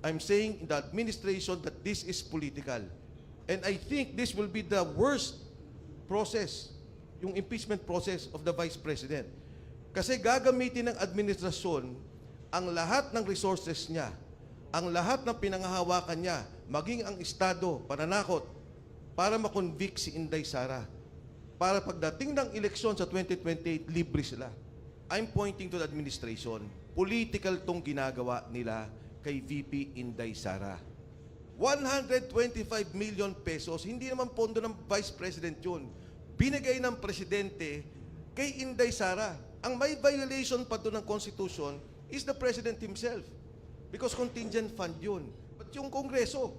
I'm saying in the administration that this is political. And I think this will be the worst process, yung impeachment process of the Vice President. Kasi gagamitin ng administrasyon ang lahat ng resources niya, ang lahat ng pinanghahawakan niya, maging ang Estado, pananakot, para makonvict si Inday Sara. Para pagdating ng eleksyon sa 2028, libre sila. I'm pointing to the administration. Political tong ginagawa nila kay VP Inday Sara. 125 million pesos, hindi naman pondo ng Vice President yun. Binigay ng Presidente kay Inday Sara. Ang may violation pa doon ng Constitution is the President himself. Because contingent fund yun. But yung Kongreso,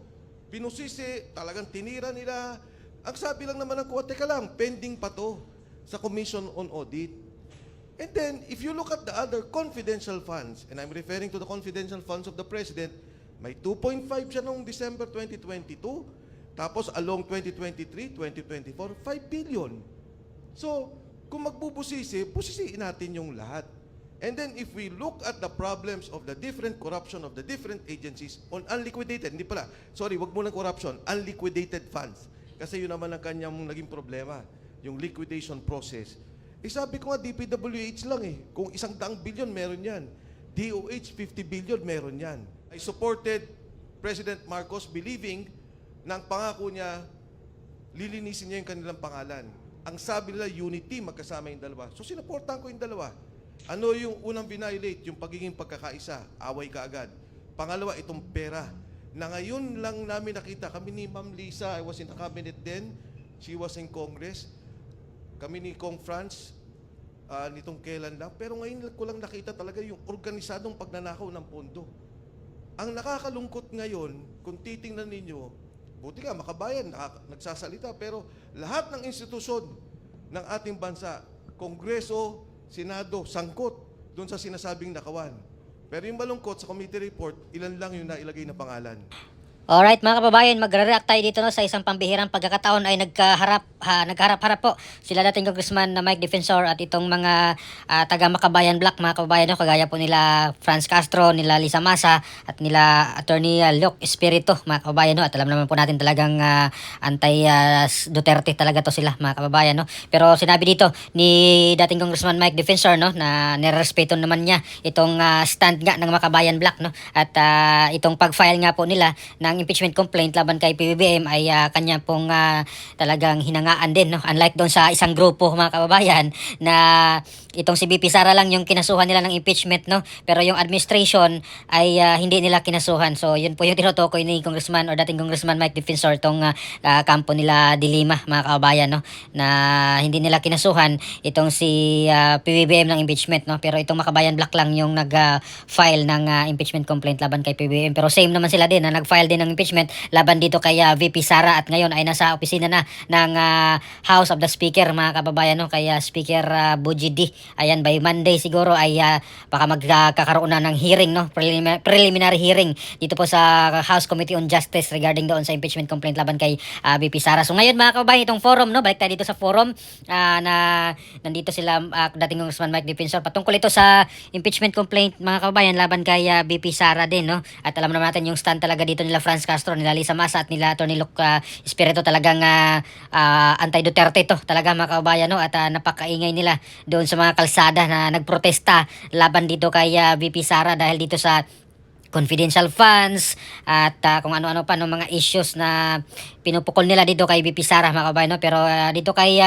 pinusisi, talagang tinira nila. Ang sabi lang naman ng kuwa, teka lang, pending pa to sa Commission on Audit. And then, if you look at the other confidential funds, and I'm referring to the confidential funds of the President, may 2.5 siya noong December 2022, tapos along 2023, 2024, 5 billion. So, kung magbubusisi, busisiin natin yung lahat. And then, if we look at the problems of the different corruption of the different agencies on unliquidated, hindi pala, sorry, wag mo ng corruption, unliquidated funds. Kasi yun naman ang kanyang naging problema, yung liquidation process. Eh sabi ko nga, DPWH lang eh. Kung 100 billion, meron yan. DOH, 50 billion, meron yan. I supported President Marcos believing na ang pangako niya, lilinisin niya yung kanilang pangalan. Ang sabi nila, unity, magkasama yung dalawa. So sinuportahan ko yung dalawa. Ano yung unang binilate? Yung pagiging pagkakaisa, away ka agad. Pangalawa, itong pera. Na ngayon lang namin nakita, kami ni Ma'am Lisa, I was in the cabinet then, she was in Congress, kami ni Kong Franz, nitong kailan lang, pero ngayon ko lang nakita talaga yung organisadong pagnanakaw ng pondo. Ang nakakalungkot ngayon, kung titingnan ninyo, buti nga, makabayan, nagsasalita, pero lahat ng institusyon ng ating bansa, Kongreso, Senado, sangkot doon sa sinasabing nakawan. Pero yung malungkot sa committee report, ilan lang yung nailagay na pangalan. Alright mga kababayan, magre-react tayo dito no, sa isang pambihirang pagkakataon ay nagkaharap-harap po sila dating Congressman na Mike Defensor at itong mga taga Makabayan Black mga kababayan no, kagaya po nila Franz Castro, nila Lisa Masa at nila Attorney Luke Espiritu mga kababayan no, at alam naman po natin talagang anti-Duterte talaga to sila mga kababayan no. Pero sinabi dito ni dating Congressman Mike Defensor no, na nirespeto naman niya itong stand nga ng Makabayan Black no, at itong pag-file nga po nila ng impeachment complaint laban kay PBBM ay kanya pong talagang hinangaan din no? Unlike doon sa isang grupo mga kababayan na itong si BP Sara lang yung kinasuhan nila ng impeachment no, pero yung administration ay hindi nila kinasuhan. So yun po yung tinutukoy ni Congressman or dating Congressman Mike Defensor tong kampo nila Dilima mga kababayan no, na hindi nila kinasuhan itong si PBBM ng impeachment no, pero itong Makabayan Black lang yung nag-file ng impeachment complaint laban kay PBBM. Pero same naman sila din na nag-file din ng impeachment laban dito kay VP Sara at ngayon ay nasa opisina na ng House of the Speaker mga kababayan no, kay Speaker Buji D. Ayan, by Monday siguro ay baka magkakaroon na ng hearing no, preliminary hearing dito po sa House Committee on Justice regarding doon sa impeachment complaint laban kay VP Sara. So ngayon mga kababayan, itong forum no, balik tayo dito sa forum na nandito sila dating Congressman Mike Defensor patungkol ito sa impeachment complaint mga kababayan laban kay VP Sara din no. At alam naman natin yung stand talaga dito nila Franz Castro, nila Lisa Masa at nila Attorney Luke Espiritu talagang anti-Duterte to talaga mga kababayan no, at napakaingay nila doon sa mga kalsada na nagprotesta laban dito kay VP Sara dahil dito sa confidential funds at kung ano-ano pa no, mga issues na pinupukol nila dito kay VP Sara mga kababayan no. Pero dito kay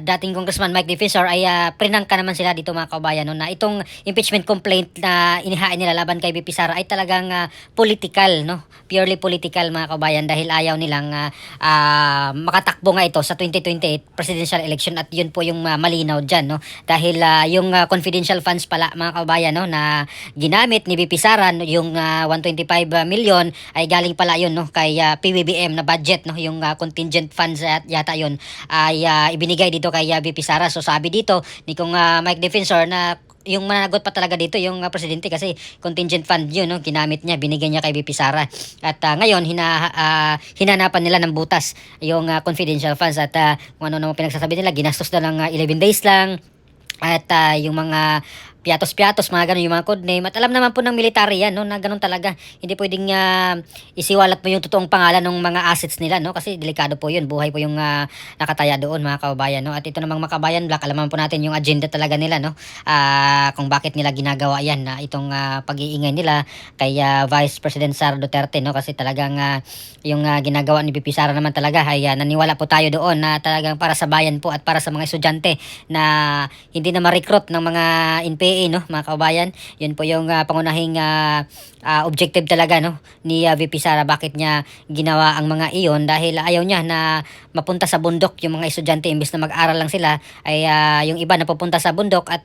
dating Congressman Mike Defensor ay prinangka naman sila dito mga kababayan no, na itong impeachment complaint na inihain nila laban kay VP Sara ay talagang political no, purely political mga kababayan dahil ayaw nilang makatakbo nga ito sa 2028 presidential election at yun po yung malinaw dyan no, dahil yung confidential funds pala mga kababayan no, na ginamit ni VP Sara yung 125 million ay galing pala yun no kay PBBM na budget no, yung contingent funds yata yun ay ibinigay dito kay VP Sara. So sabi dito ni kung Mike Defensor na yung managot pa talaga dito yung presidente kasi contingent fund yun no, ginamit niya, binigay niya kay VP Sara at ngayon hinanapan nila ng butas yung confidential funds at kung ano naman pinagsasabi nila ginastos na ng 11 days lang at yung mga piatos-piatos, mga ganun yung mga code name. At alam naman po ng military yan, no, na ganun talaga. Hindi pwedeng isiwalat mo yung totoong pangalan ng mga assets nila, no, kasi delikado po yun. Buhay po yung nakataya doon, mga kababayan, no. At ito namang Makabayan Black, alam po natin yung agenda talaga nila, no, kung bakit nila ginagawa yan, na itong pag-iingay nila kay Vice President Sara Duterte, no, kasi talagang yung ginagawa ni VP Sara naman talaga ay naniwala po tayo doon na talagang para sa bayan po at para sa mga estudyante na hindi na ma-recruit ng mga NPA, no, mga kababayan. Yun po yung pangunahing objective talaga, no, ni VP Sara. Bakit niya ginawa ang mga iyon? Dahil ayaw niya na mapunta sa bundok yung mga estudyante. Imbes na mag-aral lang sila ay yung iba na pupunta sa bundok at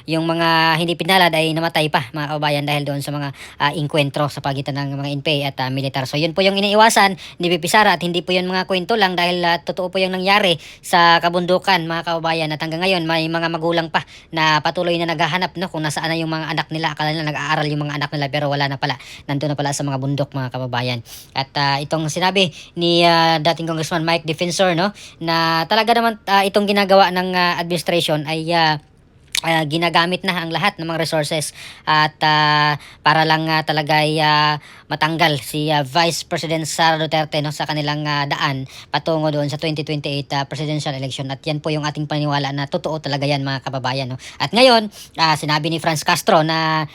yung mga hindi pinalad ay namatay pa, mga kababayan, dahil doon sa mga inkwentro sa pagitan ng mga NPA at militar. So yun po yung iniiwasan ni VP Sara, at hindi po yun mga kwento lang, dahil totoo po yung nangyari sa kabundukan, mga kababayan. At hanggang ngayon may mga magulang pa na patuloy na naghahanap, no, kung nasaan na yung mga anak nila. Akala nila nag-aaral yung mga anak nila, pero wala na pala, nandun na pala sa mga bundok, mga kababayan. At itong sinabi ni dating Congressman Mike Defensor, no, na talaga naman itong ginagawa ng administration ay ginagamit na ang lahat ng mga resources at para lang talaga ay matanggal si Vice President Sara Duterte, no, sa kanilang daan patungo doon sa 2028 presidential election. At yan po yung ating paniwala na totoo talaga yan, mga kababayan, no. At ngayon sinabi ni Franz Castro na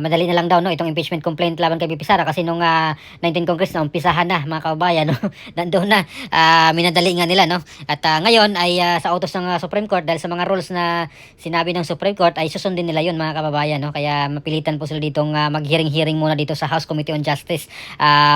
madali na lang daw, no, itong impeachment complaint laban kay VP Sara, kasi nung 19 Congress na umpisahan na, mga kababayan, no, nandoon na, minadali nga nila, no. At ngayon ay sa utos ng Supreme Court, dahil sa mga rules na sinabi ng Supreme Court, ay susundin nila yun, mga kababayan, no. Kaya mapilitan po sila ditong mag-hearing muna dito sa House Committee on Justice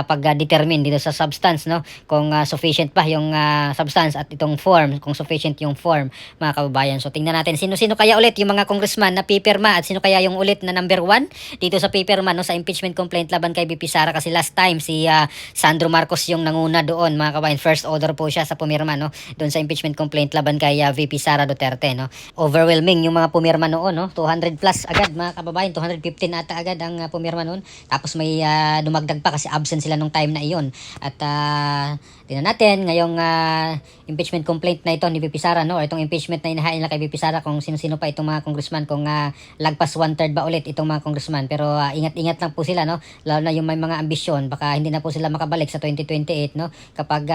pag-determine dito sa substance, no, kung sufficient pa yung substance at itong form, kung sufficient yung form, mga kababayan. So tingnan natin sino-sino kaya ulit yung mga congressman na pipirma, at sino kaya yung ulit na number 1 dito sa pipirma, no, sa impeachment complaint laban kay VP Sara. Kasi last time si Sandro Marcos yung nanguna doon, mga kababayan. First order po siya sa pumirma, no, doon sa impeachment complaint laban kay VP Sara Duterte, no. Overwhelming yung mga pumirma noon, no, 200 plus agad, mga kababayan. 215 ata agad ang pumirma noon. Tapos may dumagdag pa kasi absent sila nung time na iyon. At tingnan natin ngayong impeachment complaint na ito ni VP Sara, no, or itong impeachment na inahain nila kay VP Sara, kung sino-sino pa itong mga congressman, kung lagpas 1/3 ba ulit itong mga congressman. Pero ingat-ingat lang po sila, no, lalo na yung may mga ambisyon, baka hindi na po sila makabalik sa 2028, no, kapag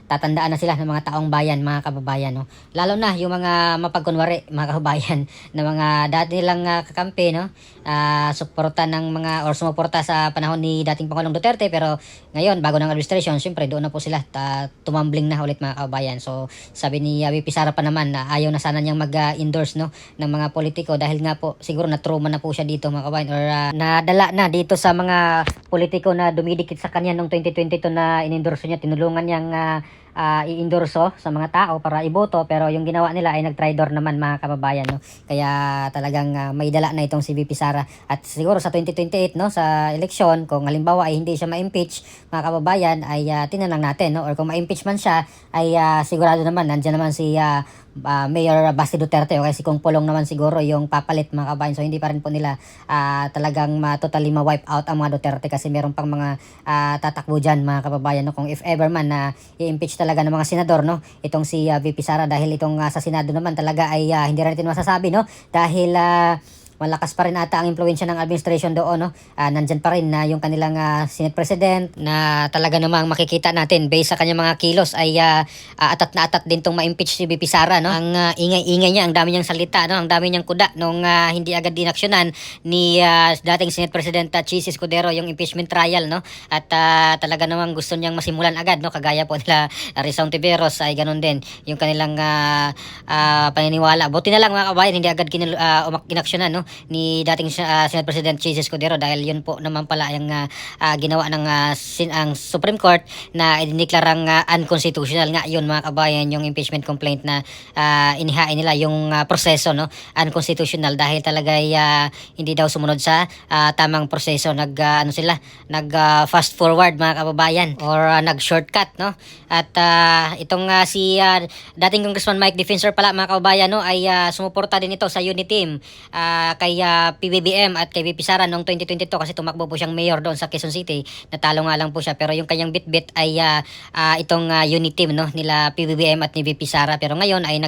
tatandaan na sila ng mga taong bayan, mga kababayan, no. Lalo na yung mga mapagkunwari, mga kababayan, na mga dati nilang kakampi, no, suporta ng mga, or sumuporta sa panahon ni dating Pangulong Duterte, pero ngayon bago ng administration, syempre doon na po sila tumambling na ulit, mga kababayan. So sabi ni VP Sara pa naman na ayaw na sana niyang mag-endorse, no, ng mga politiko, dahil nga po siguro na-trauma na po siya dito, mga kababayan, or nadala na dito sa mga politiko na dumidikit sa kanya noong 2022 na inendorso niya, tinulungan niyang i-endorso sa mga tao para iboto, pero yung ginawa nila ay nag-traitor naman, mga kababayan, no. Kaya talagang may dala na itong si VP Sara. At siguro sa 2028, no, sa eleksyon, kung halimbawa ay hindi siya ma-impeach, mga kababayan, ay tinanang natin, no, or kung ma-impeach man siya, ay sigurado naman nandiyan naman si Mayor Basti Duterte, o kasi kung Pulong naman siguro yung papalit, mga kabayan. So hindi pa rin po nila talagang totally ma-wipe out ang mga Duterte, kasi meron pang mga tatakbo dyan, mga kababayan, no? Kung if ever man na i-impeach talaga ng mga senador, no, itong si VP Sara, dahil itong sa Senado naman talaga ay hindi rin natin masasabi, no, dahil malakas pa rin ata ang impluwensya ng administration doon, no. Nandyan pa rin na yung kanilang Senate President, na talaga namang makikita natin based sa kanyang mga kilos ay atat na atat din tong ma-impeach si VP Sara, no. Ang ingay-ingay niya, ang dami niyang salita, no, ang dami niyang kuda nung hindi agad dinaksyonan ni dating Senate President Chis Escudero yung impeachment trial, no. At talaga namang gusto niyang masimulan agad, no, kagaya po nila Rizal Tiveros ay ganun din yung kanilang paniniwala. Buti na lang, mga kabayan, hindi agad inaksyonan, no, ni dating Senate President Chis Escudero, dahil yun po naman pala yung ginawa ng ang Supreme Court na idineklarang unconstitutional nga yun, mga kabayan, yung impeachment complaint na inihain nila yung proseso, no, unconstitutional, dahil talaga hindi daw sumunod sa tamang proseso. Nag fast forward, mga kababayan, or nag shortcut, no. At itong si dating Congressman Mike Defensor pala, mga kababayan, no, ay sumuporta din ito sa unity team kay PBBM at kay VP Sara noong 2022 kasi tumakbo po siyang mayor doon sa Quezon City. Natalo nga lang po siya, pero yung kanyang bitbit ay itong unit team, no, nila PBBM at ni VP Sara. Pero ngayon ay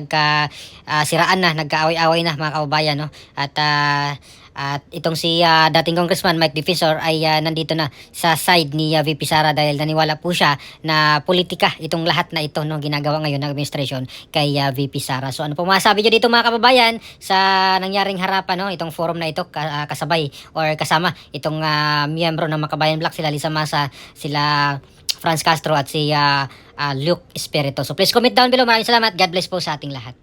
siraan na, nagkaaway-away na mga kababayan, no. At itong si dating Congressman Mike Defensor ay nandito na sa side ni VP Sara dahil naniwala po siya na politika itong lahat na ito, no, ginagawa ngayon ng administration kay VP Sara. So ano po masabi niyo dito mga kababayan sa nangyaring harapan, no, itong forum na ito, kasabay or kasama itong miyembro ng Makabayan Black, sila Lisa Masa, sila Franz Castro at si Luke Espirito. So please comment down below. Maraming salamat. God bless po sa ating lahat.